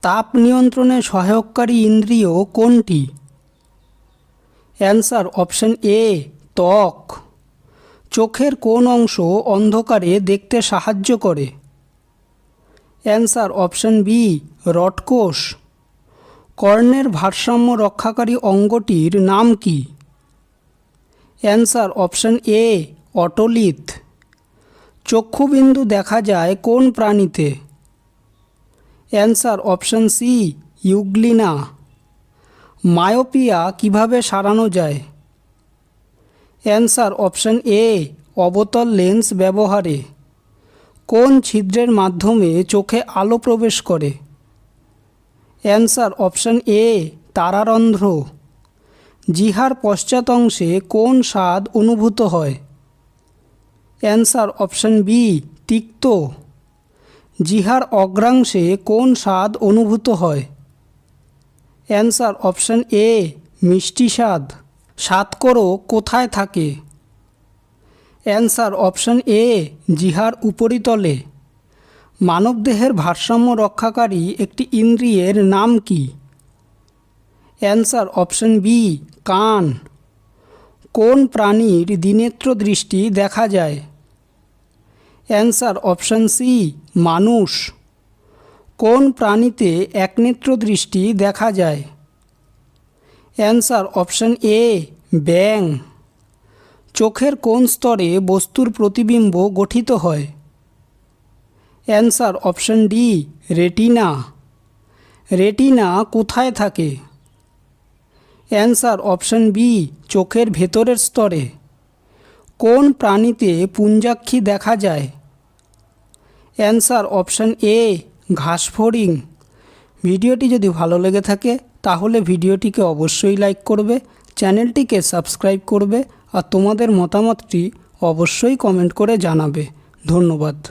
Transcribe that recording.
তাপ নিয়ন্ত্রণে সহায়ককারী ইন্দ্রিয় কোনটি? অ্যান্সার অপশন এ ত্বক। চোখের কোন অংশ অন্ধকারে দেখতে সাহায্য করে? অ্যান্সার অপশন বি রডকোষ। কর্ণের ভারসাম্য রক্ষাকারী অঙ্গটির নাম কি? Answer option A otolith. চক্ষুবিন্দু দেখা যায় কোন প্রাণীতে? Answer option C euglena. Myopia কিভাবে সারানো যায়? অ্যান্সার অপশন এ অবতল লেন্স ব্যবহারে। কোন ছিদ্রের মাধ্যমে চোখে আলো প্রবেশ করে? অ্যান্সার অপশন এ তারারন্ধ্র। জিহ্বার পশ্চাৎ অংশে কোন স্বাদ অনুভূত হয়? অ্যান্সার অপশন বি তিক্ত। জিহ্বার অগ্রাংশে কোন স্বাদ অনুভূত হয়? অ্যান্সার অপশন এ মিষ্টি স্বাদ। সাতকড়ো কোথায় থাকে? অ্যান্সার অপশন এ জিহ্বার উপরিতলে। মানবদেহের ভারসাম্য রক্ষাকারী একটি ইন্দ্রিয়ের নাম কি? অ্যান্সার অপশন বি কান। কোন প্রাণীর দ্বিনেত্র দৃষ্টি দেখা যায়? অ্যান্সার অপশন সি মানুষ। কোন প্রাণীতে একনেত্র দৃষ্টি দেখা যায়? অ্যান্সার অপশন এ ব্যাঙ। চোখের কোন স্তরে বস্তুর প্রতিবিম্ব গঠিত হয়? Answer option D retina. Retina কোথায় থাকে? অ্যান্সার অপশন বি চোখের ভেতরের স্তরে। কোন প্রাণীতে পুঞ্জাক্ষী দেখা যায়? অ্যান্সার অপশন এ ঘাসফড়িং। ভিডিওটি যদি ভালো লেগে থাকে তাহলে ভিডিওটিকে অবশ্যই লাইক করবে, চ্যানেলটিকে সাবস্ক্রাইব করবে আর তোমাদের মতামতটি অবশ্যই কমেন্ট করে জানাবে। ধন্যবাদ।